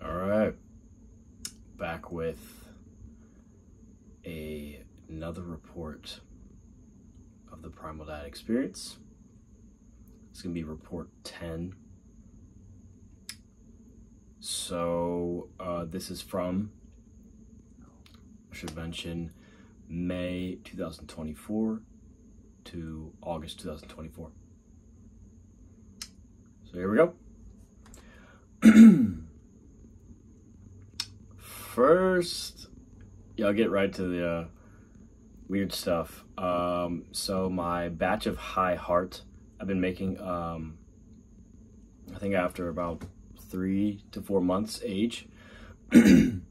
All right, back with another report of the Primal Diet experience. It's gonna be report 10. So this is from, I should mention, May 2024 to August 2024. So here we go. First, I'll get right to the weird stuff. So my batch of High Heart I've been making, I think after about 3 to 4 months age, it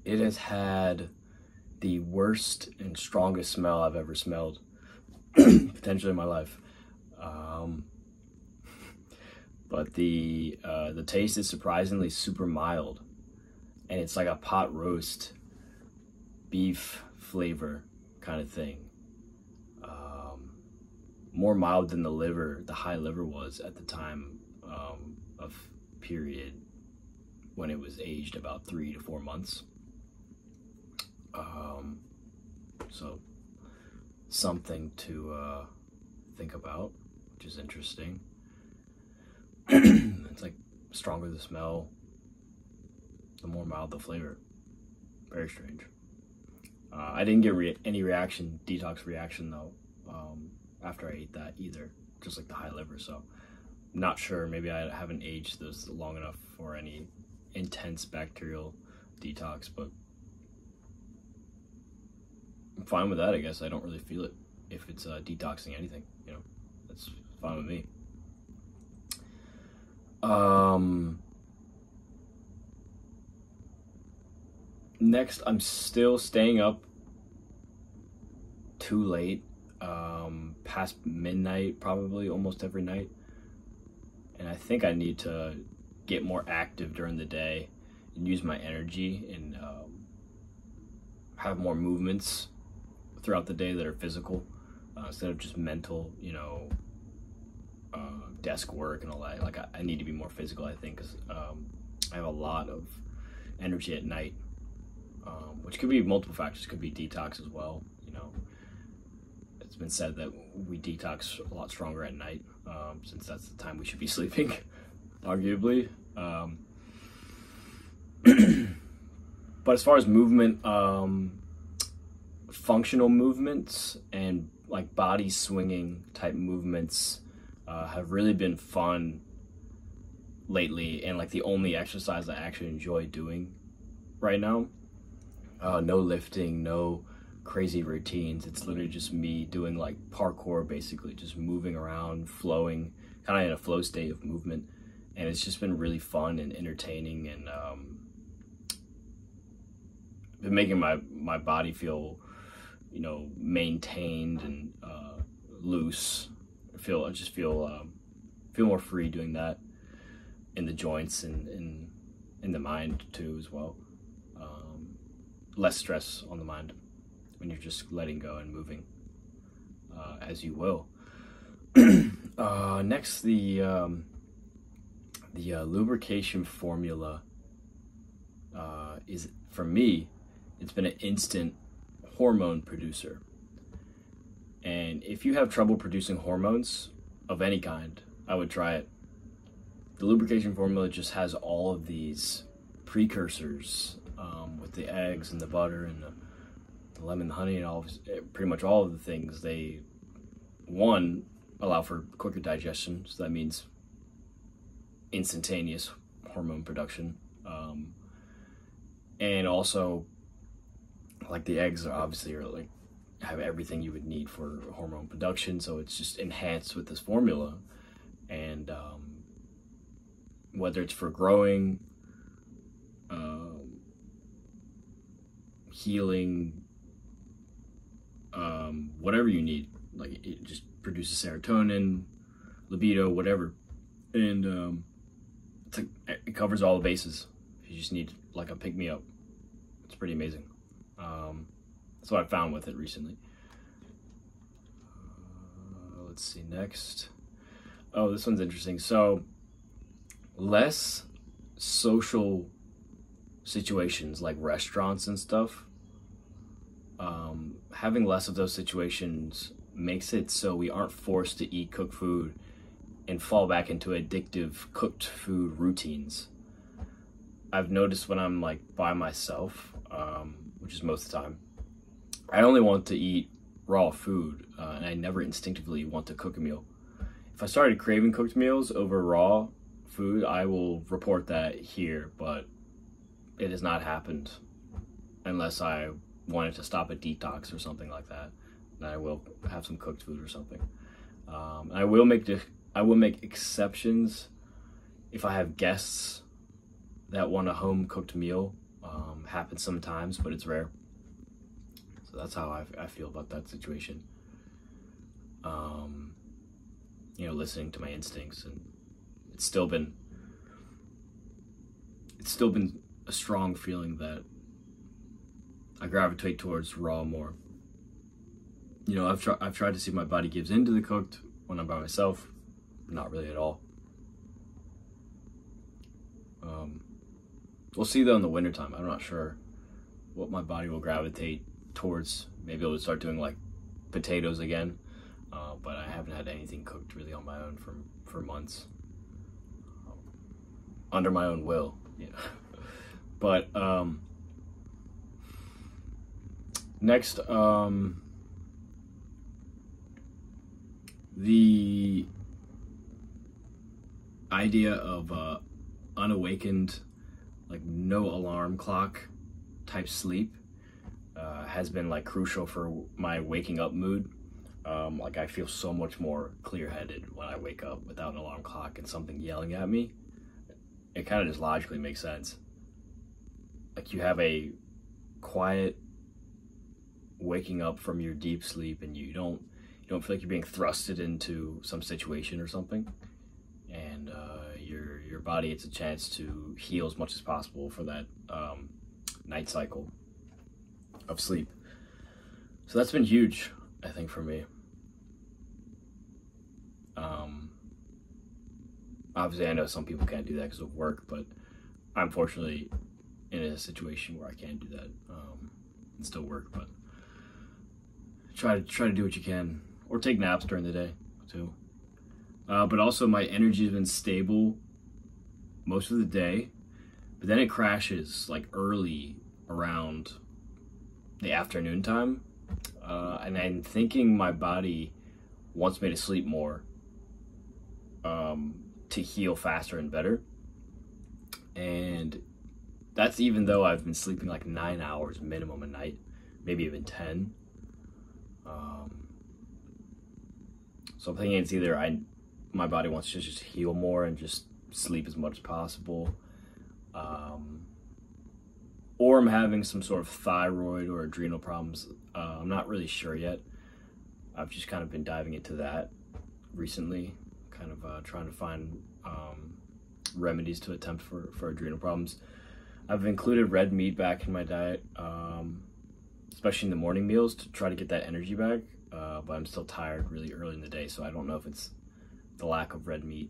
has had the worst and strongest smell I've ever smelled, potentially in my life. But the taste is surprisingly super mild, and it's like a pot roast beef flavor kind of thing. More mild than the high liver was at the time of period when it was aged about 3 to 4 months. So something to think about, which is interesting. It's like stronger the smell, the more mild the flavor. Very strange. I didn't get any detox reaction though, after I ate that either, just like the high liver. So I'm not sure, maybe I haven't aged this long enough for any intense bacterial detox, but I'm fine with that, I guess. I don't really feel it if it's detoxing anything, you know, that's fine with me. Next, I'm still staying up too late, past midnight, probably almost every night. And I think I need to get more active during the day and use my energy and have more movements throughout the day that are physical, instead of just mental, you know, desk work and all that. Like I need to be more physical, I think, because I have a lot of energy at night, which could be multiple factors. Could be detox as well, you know. It's been said that we detox a lot stronger at night, since that's the time we should be sleeping, arguably. But as far as movement, functional movements and like body swinging type movements have really been fun lately, and like the only exercise I actually enjoy doing right now. No lifting, no crazy routines. It's literally just me doing like parkour, basically just moving around, flowing, kind of in a flow state of movement. And it's just been really fun and entertaining, and been making my body feel, you know, maintained and loose. I just feel more free doing that in the joints and in the mind too as well. Less stress on the mind when you're just letting go and moving as you will. Next, the lubrication formula is, for me, it's been an instant hormone producer. And if you have trouble producing hormones of any kind, I would try it. The lubrication formula just has all of these precursors, with the eggs and the butter and the lemon, the honey, and pretty much all of the things. They, one, allow for quicker digestion, so that means instantaneous hormone production. And also, like, the eggs have everything you would need for hormone production, so it's just enhanced with this formula. And whether it's for growing, healing, whatever you need, like, it just produces serotonin, libido, whatever. And it's like, it covers all the bases. You just need like a pick-me-up. It's pretty amazing. That's what I found with it recently. Let's see, next. Oh, this one's interesting. So less social situations like restaurants and stuff. Having less of those situations makes it so we aren't forced to eat cooked food and fall back into addictive cooked food routines. I've noticed when I'm like by myself, which is most of the time, I only want to eat raw food, and I never instinctively want to cook a meal. If I started craving cooked meals over raw food, I will report that here, but it has not happened unless I wanted to stop a detox or something like that. Then I will have some cooked food or something. I will make exceptions if I have guests that want a home cooked meal. Happens sometimes, but it's rare. So that's how I feel about that situation. You know, listening to my instincts, and it's still been a strong feeling that I gravitate towards raw more. You know, I've tried to see if my body gives into the cooked when I'm by myself. Not really at all. We'll see though in the wintertime. I'm not sure what my body will gravitate towards. Maybe I'll start doing like potatoes again. But I haven't had anything cooked really on my own for months. Under my own will, yeah. But next, the idea of unawakened, like no alarm clock type sleep has been like crucial for my waking up mood. Like I feel so much more clear-headed when I wake up without an alarm clock and something yelling at me. It kind of just logically makes sense. Like you have a quiet waking up from your deep sleep, and you don't feel like you're being thrusted into some situation or something, and your body gets a chance to heal as much as possible for that night cycle of sleep. So that's been huge, I think, for me. Obviously, I know some people can't do that because of work, but I'm fortunately in a situation where I can do that and still work. But try to do what you can, or take naps during the day too. But also, my energy has been stable most of the day, but then it crashes like early around the afternoon time. And I'm thinking my body wants me to sleep more to heal faster and better. And that's even though I've been sleeping like 9 hours minimum a night, maybe even 10. So I'm thinking it's either my body wants to just heal more and just sleep as much as possible, or I'm having some sort of thyroid or adrenal problems. I'm not really sure yet. I've just kind of been diving into that recently, kind of trying to find remedies to attempt for adrenal problems. I've included red meat back in my diet, especially in the morning meals, to try to get that energy back, but I'm still tired really early in the day, so I don't know if it's the lack of red meat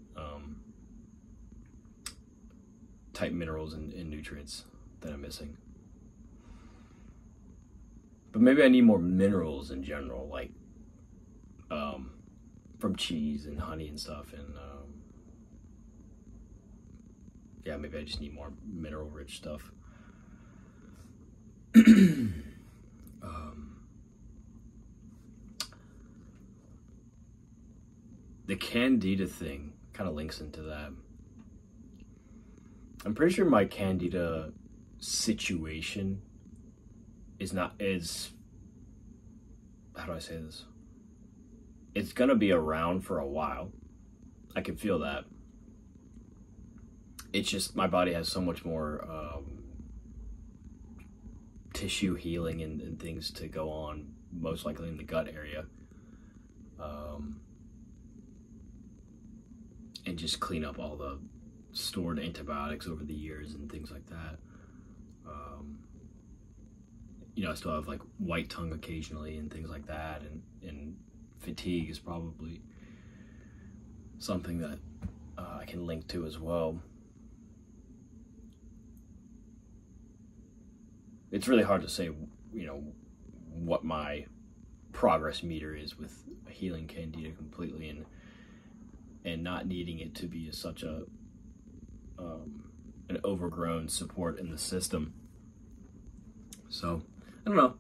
type minerals and nutrients that I'm missing. But maybe I need more minerals in general, like from cheese and honey and stuff, and yeah, maybe I just need more mineral rich stuff. The candida thing kind of links into that. I'm pretty sure my candida situation is how do I say this? It's gonna be around for a while. I can feel that. It's just my body has so much more tissue healing and things to go on, most likely in the gut area. And just clean up all the stored antibiotics over the years and things like that. You know, I still have like white tongue occasionally and things like that, and fatigue is probably something that I can link to as well. it's really hard to say, you know, what my progress meter is with healing candida completely, and not needing it to be such a an overgrown support in the system. So I don't know.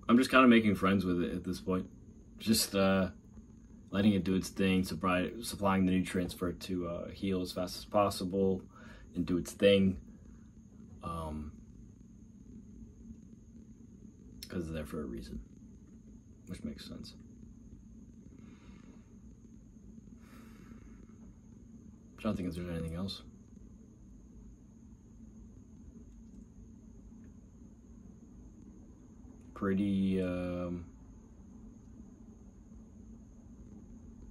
I'm just kind of making friends with it at this point. Just letting it do its thing, supplying the nutrients for it to heal as fast as possible and do its thing. Because it's there for a reason, which makes sense. I'm trying to think if there's anything else. Pretty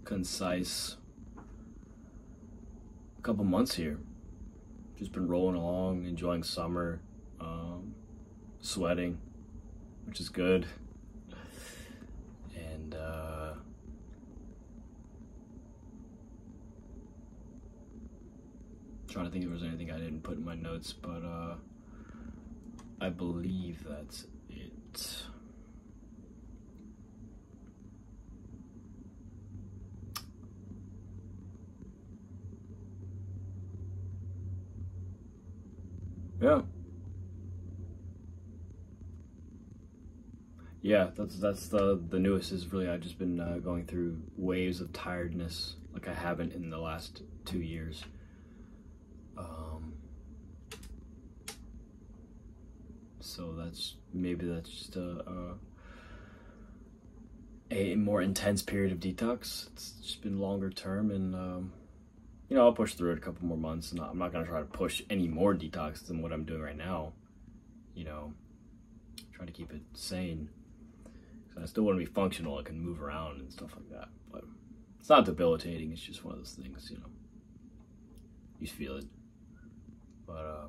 concise couple months here. Just been rolling along, enjoying summer, sweating, which is good. And trying to think if there's anything I didn't put in my notes, but I believe that's it. Yeah, that's the newest is really I've just been going through waves of tiredness like I haven't in the last 2 years. So that's just a more intense period of detox. It's just been longer term, and you know, I'll push through it a couple more months, and I'm not gonna try to push any more detox than what I'm doing right now. You know, try to keep it sane. I still want to be functional. I can move around and stuff like that, but it's not debilitating. It's just one of those things, you know. You feel it, but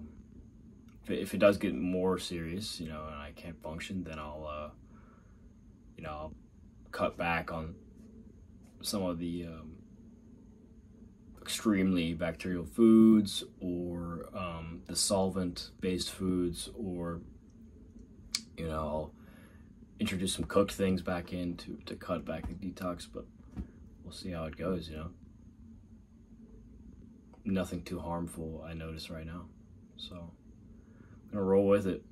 if it does get more serious, you know, and I can't function, then I'll, you know, I'll cut back on some of the extremely bacterial foods, or the solvent-based foods, or, you know, I'll introduce some cooked things back in to cut back the detox, but we'll see how it goes, you know. Nothing too harmful, I notice right now, so I'm gonna roll with it.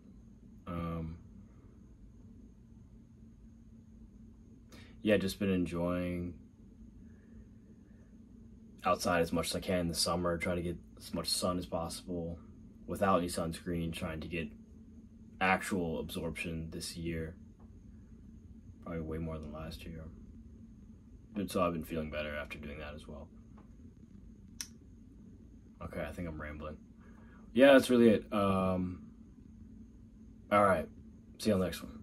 Yeah, just been enjoying outside as much as I can in the summer, try to get as much sun as possible without any sunscreen, trying to get actual absorption this year. Probably way more than last year. But so I've been feeling better after doing that as well. Okay, I think I'm rambling. Yeah, that's really it. All right. See you on the next one.